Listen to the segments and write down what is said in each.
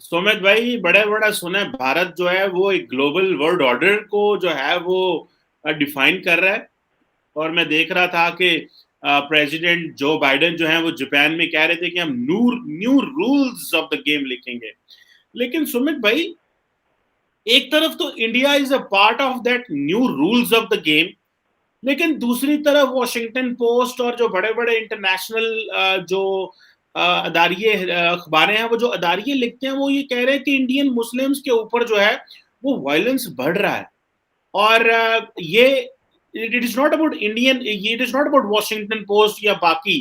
सुमित भाई, बड़े बड़ा सुने भारत जो है वो एक ग्लोबल वर्ल्ड ऑर्डर को जो है वो डिफाइन कर रहा है। और मैं देख रहा था कि प्रेसिडेंट जो बाइडेन जो है वो जापान में कह रहे थे कि हम new new rules of the game लिखेंगे। लेकिन सुमित भाई, एक तरफ तो India is a part of that new rules of the game, लेकिन दूसरी तरफ वॉशिंगटन पोस्ट और जो बड़े बड़े इंटरनेशनल जो अदारिये अखबारें हैं, वो जो अदारिये लिखते हैं, वो ये कह रहे हैं कि इंडियन मुस्लिम्स के ऊपर जो है वो वायलेंस बढ़ रहा है। और ये it is not about Indian, it is not about Washington post या बाकी।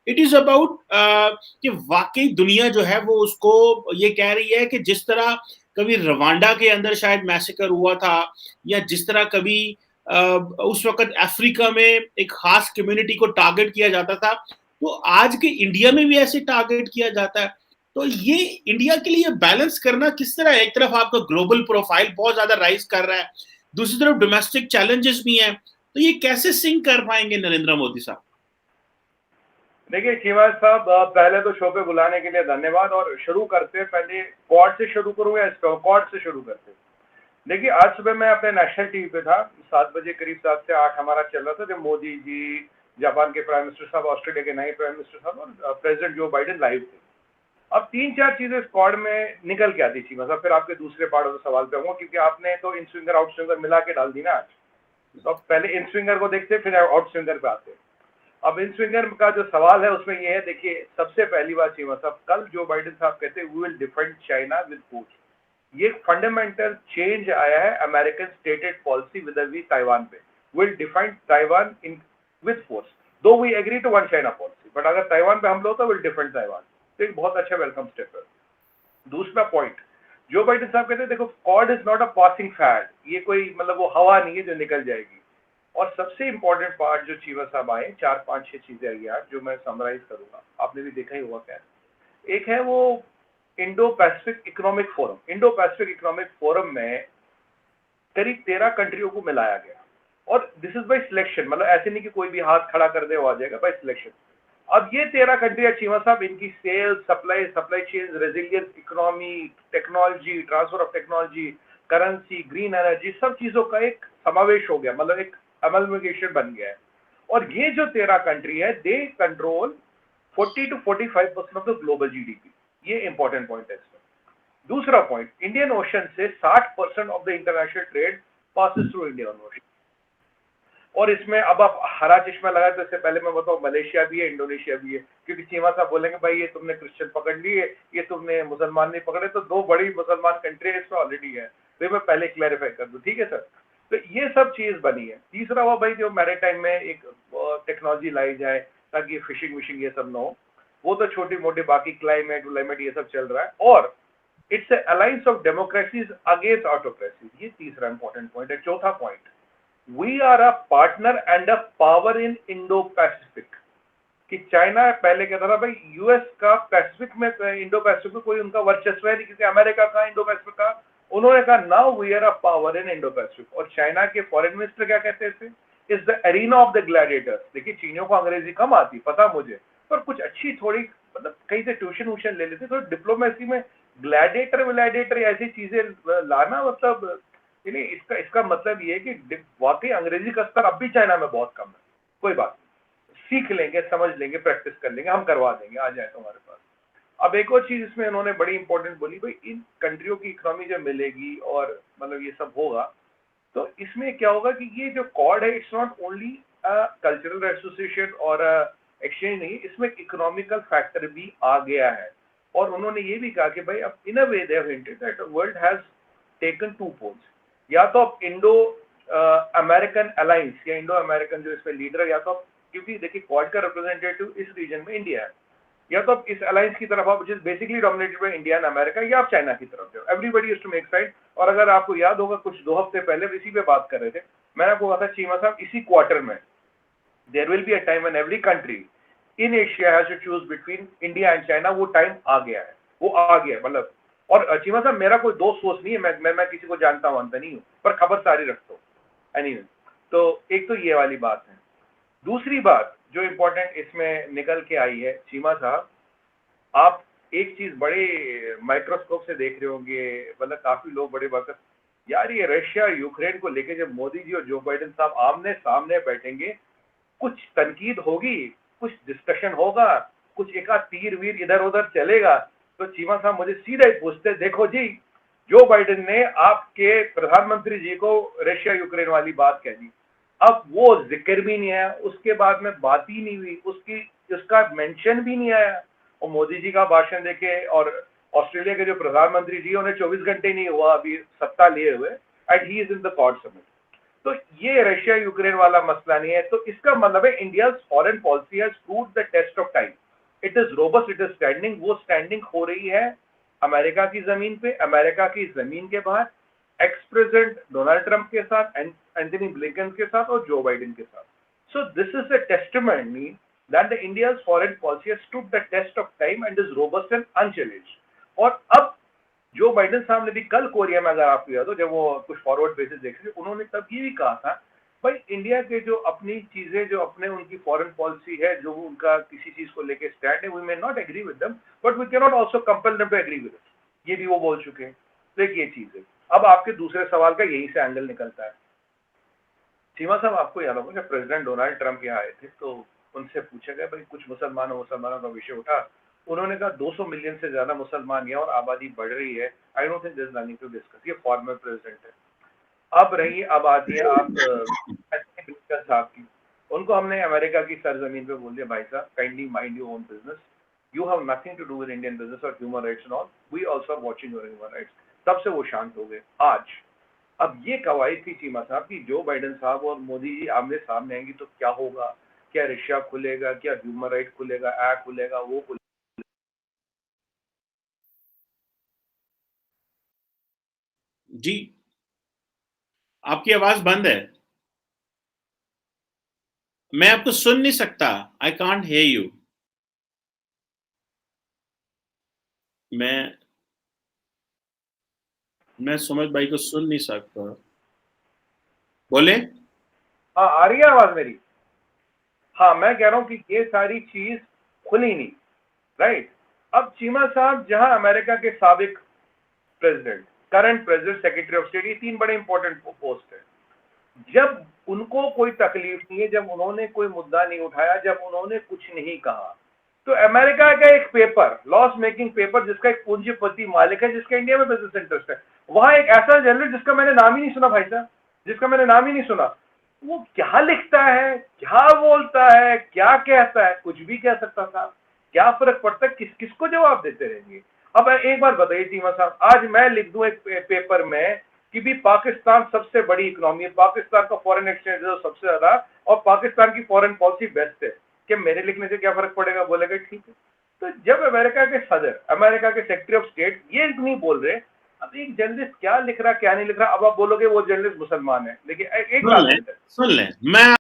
इट इज अबाउट कि वाकई दुनिया जो है वो उसको ये कह रही है कि जिस तरह कभी रवांडा के अंदर शायद मैसेकर हुआ था, या जिस तरह कभी उस वक्त अफ्रीका में एक खास कम्युनिटी को टारगेट किया जाता था, तो आज के इंडिया में भी ऐसे टारगेट किया जाता है। तो ये इंडिया के लिए बैलेंस करना किस तरह है? एक तरफ आपका ग्लोबल प्रोफाइल बहुत ज्यादा राइज कर रहा है, दूसरी तरफ डोमेस्टिक चैलेंजेस भी हैं, तो ये कैसे सिंक कर पाएंगे नरेंद्र मोदी साहब? देखिए श्रीवास साहब, पहले तो शो पे बुलाने के लिए धन्यवाद। और शुरू करते हैं, पहले क्वाड से शुरू करूँ या क्वाड से शुरू करते हैं? देखिए, आज सुबह मैं अपने नेशनल टीवी पे था, 7 बजे करीब, 7 से 8 हमारा चल रहा था, जब मोदी जी, जापान के प्राइम मिनिस्टर साहब, ऑस्ट्रेलिया के नए प्राइम मिनिस्टर साहब और प्रेसिडेंट जो बाइडेन लाइव थे। अब 3-4 चीजें स्क्वाड में निकल के आती थी, मतलब फिर आपके दूसरे पार्ट ऑफ सवाल पे आऊंगा, क्योंकि आपने तो इन स्विंगर आउट स्विंगर मिला के डाल दी ना आज। तो अब पहले इन स्विंगर को देखते, फिर आउट स्विंगर पे आते। अब इन स्विंगर का जो सवाल है उसमें ये है, देखिए सबसे पहली बात चीमा साहब, कल जो बाइडेन साहब कहते हैं we will defend China with force, ये फंडामेंटल चेंज आया है American stated policy with Taiwan पे। Will defend Taiwan in with force, though we agree to one China policy, but अगर ताइवान पे हमला होता विल डिफेंड ताइवान। तो एक बहुत अच्छा वेलकम स्टेप है। दूसरा पॉइंट, जो बाइडेन साहब कहते हैं देखो Quad is not a passing fad, ये कोई मतलब वो हवा नहीं है जो निकल जाएगी। और सबसे इंपॉर्टेंट पार्ट जो चीमा साहब आए, 4-5-6 चीजें आई आज जो मैं समराइज करूंगा, आपने भी देखा ही होगा। क्या एक है वो Indo Pacific economic forum. Indo Pacific economic forum में करीब 13 कंट्रियों को मिलाया गया, और दिस इज बाय सिलेक्शन, मतलब ऐसे नहीं कि कोई भी हाथ खड़ा कर दे वो आ जाएगा, बाय सिलेक्शन। अब ये 13 कंट्रियां चीमा साहब, इनकी sales, supply supply chain, resilience, economy, technology, transfer of technology, currency, green energy, सब चीजों का एक समावेश हो गया, मतलब एक अमलमिकेशन बन गया है। और ये जो 13 कंट्री है, they control 40 to 45% of the global GDP. ये इंपॉर्टेंट पॉइंट है इसमें। दूसरा पॉइंट, इंडियन ओशन से 60% of the international trade passes through Indian ocean. और इसमें अब आप हरा चश्मा लगाए तो इससे पहले मैं बताऊं, मलेशिया भी है, इंडोनेशिया भी है, क्योंकि चीमा साहब बोलेंगे भाई ये तुमने क्रिश्चियन पकड़ लिए, ये तुमने मुसलमान नहीं पकड़े, तो दो बड़ी मुसलमान कंट्री इसमें ऑलरेडी है। तो मैं पहले क्लैरिफाई कर दूं, ठीक है सर। तो ये सब चीज बनी है। तीसरा हुआ भाई जो मैरीटाइम में एक टेक्नोलॉजी लाई जाए ताकि फिशिंग विशिंग ये सब ना हो, वो तो छोटी मोटी, बाकी क्लाइमेट व्लाइमेट ये सब चल रहा है। और it's alliance of democracies against autocracies, ये तीसरा इंपॉर्टेंट पॉइंट है। चौथा point, we are a partner and a power in Indo Pacific. कि चाइना पहले कहता था भाई यूएस का पैसिफिक में, इंडो पैसिफिक में कोई उनका वर्चस्व है नहीं, क्योंकि अमेरिका का इंडो पैसिफिक का। उन्होंने कहा now we are a power in Indo Pacific. और चाइना के फॉरेन मिनिस्टर क्या कहते थे, is the arena of the gladiators. देखिए चीनियों को अंग्रेजी कम आती, पता मुझे, पर कुछ अच्छी थोड़ी, मतलब कहीं से ट्यूशन वूशन ले लेते तो डिप्लोमेसी में ग्लैडिएटर व्लैडिएटर ऐसी चीजें लाना, मतलब नहीं, इसका इसका मतलब ये है कि वाकई अंग्रेजी का स्तर अब भी चाइना में बहुत कम है। कोई बात नहीं, सीख लेंगे, समझ लेंगे, प्रैक्टिस कर लेंगे, हम करवा देंगे, आ जाए तो हमारे पास। अब एक और चीज इसमें इन्होंने बड़ी इंपॉर्टेंट बोली, भाई इन कंट्रियों की इकोनॉमी जब मिलेगी और मतलब ये सब होगा, तो इसमें क्या होगा कि ये जो कॉड है it's not only cultural association और एक्सचेंज नहीं, इसमें इकोनॉमिकल फैक्टर भी आ गया है। और उन्होंने ये भी कहा कि भाई अब in a way they have hinted that world has taken two poles, या तो आप इंडो अमेरिकन अलायंस या इंडो अमेरिकन जो इसमें लीडर, या तो आप, क्योंकि देखिए क्वाड का रिप्रेजेंटेटिव इस रीजन में इंडिया है, या तो आप इस अलायंस की तरफ आप, जिस basically dominated by India and America, या आप चाइना की तरफ जाओ। Everybody is to make side. और अगर आपको याद होगा कुछ 2 हफ्ते पहले इसी पे बात कर रहे थे, मैंने आपको कहा था चीमा साहब इसी क्वार्टर में there will be a time when every country in Asia has to choose between India and China. वो टाइम आ गया है, वो आ गया है, मतलब। और चीमा साहब मेरा कोई दोस्त सोच नहीं है, मैं किसी को जानता मानता नहीं हूँ, पर खबर सारी रखता हूँ। एनीवे, तो एक तो ये वाली बात है। दूसरी बात जो इंपॉर्टेंट इसमें निकल के आई है चीमा साहब, आप एक चीज बड़े माइक्रोस्कोप से देख रहे होंगे, मतलब काफी लोग बड़े बात, यार ये रशिया यूक्रेन को लेके जब मोदी जी और जो बाइडेन साहब आमने सामने बैठेंगे, कुछ तनकीद होगी, कुछ डिस्कशन होगा, कुछ एक आध तीर वीर इधर उधर चलेगा। तो चीमा साहब मुझे सीधा ही पूछते, देखो जी जो बाइडेन ने आपके प्रधानमंत्री जी को रशिया यूक्रेन वाली बात कह दी, अब वो जिक्र भी नहीं आया, उसके बाद में बात ही नहीं हुई, उसका मेंशन भी नहीं आया। और मोदी जी का भाषण देखे, और ऑस्ट्रेलिया के जो प्रधानमंत्री जी उन्हें 24 घंटे नहीं हुआ अभी सत्ता लिए हुए, and he is in the quad summit. तो ये रशिया यूक्रेन वाला मसला नहीं है। तो इसका मतलब है India foreign policy has proved the test of time, it is robust, it is standing. वो स्टैंडिंग हो रही है अमेरिका की जमीन पे, अमेरिका की जमीन के बाहर, एक्स प्रेसिडेंट डोनाल्ड ट्रंप के साथ, एंथनी ब्लिंकन के साथ और जो बाइडेन के साथ। So this is a testimony that the India's foreign policy has stood the test of time and is robust and unchallenged। और अब जो बाइडेन साहब ने भी कल कोरिया में, अगर आपको याद हो, जब वो कुछ फॉरवर्ड बेसिस देख रहे, उन्होंने तब ये भी कहा था, भाई इंडिया के जो अपनी चीजें, जो अपने उनकी फॉरेन पॉलिसी है, जो उनका किसी चीज को लेके स्टैंड है, we may not agree with them but we can not also compel them to agree with it. ये भी वो बोल चुके हैं। तो एक ये चीज है। अब आपके दूसरे सवाल का यही से एंगल निकलता है। सीमा साहब, आपको याद होगा जब प्रेसिडेंट डोनाल्ड ट्रंप यहाँ आए थे तो उनसे पूछा गया, भाई कुछ मुसलमानों का विषय उठा, उन्होंने कहा 200 मिलियन से ज्यादा मुसलमान हैं और आबादी बढ़ रही है, I don't think there is nothing to discuss. ये फॉर्मर प्रेसिडेंट है। अब आती है आप ब्लिंकन साहब की। उनको हमने अमेरिका की सरजमीन पे बोल दिया, भाई साहब kindly mind your own business, you have nothing to do with Indian business और human rights and all, we also are watching your human rights. तब से वो शांत हो गए। आज अब ये कवायद थी चीमा साहब की, जो बाइडेन साहब और मोदी जी आमने सामने आएंगी तो क्या होगा, क्या रशिया खुलेगा, क्या ह्यूमन राइट खुलेगा, एक्ट खुलेगा, वो खुलेगा। जी, आपकी आवाज बंद है, मैं आपको सुन नहीं सकता, आई कांट हेयर यू। मैं सुमित भाई को सुन नहीं सकता, बोले। हाँ, आ रही है आवाज मेरी? हाँ, मैं कह रहा हूँ कि ये सारी चीज खुली नहीं, राइट। अब चीमा साहब, जहां अमेरिका के साबिक president, current president, secretary of state, ये 3 बड़े इंपॉर्टेंट पोस्ट है। जब उनको कोई तकलीफ नहीं है, जब उन्होंने कोई मुद्दा नहीं उठाया, जब उन्होंने कुछ नहीं कहा, तो अमेरिका का एक पेपर, लॉस मेकिंग पेपर, जिसका एक पूंजीपति मालिक है, जिसका इंडिया में बिजनेस इंटरेस्ट है, वहां एक ऐसा जर्नलिस्ट जिसका मैंने नाम ही नहीं सुना भाई साहब, जिसका मैंने नाम ही नहीं सुना, वो क्या लिखता है, क्या बोलता है, क्या कहता है, कुछ भी कह सकता था। क्या फर्क पड़ता है, किसको जवाब देते रहेंगे। अब एक बार बताइए चीमा साहब, आज मैं लिख दूं एक पेपर में कि भी पाकिस्तान सबसे बड़ी इकोनॉमी है, पाकिस्तान का फॉरेन एक्सचेंज सबसे ज्यादा, और पाकिस्तान की फॉरेन पॉलिसी बेस्ट है, कि मेरे लिखने से क्या फर्क पड़ेगा, बोलेगा ठीक है। तो जब अमेरिका के सदर, अमेरिका के सेक्रेटरी ऑफ स्टेट ये नहीं बोल रहे, अब एक जर्नलिस्ट क्या लिख रहा क्या नहीं लिख रहा, अब आप बोलोगे वो जर्नलिस्ट मुसलमान है। देखिए एक बात सुन लें, मैं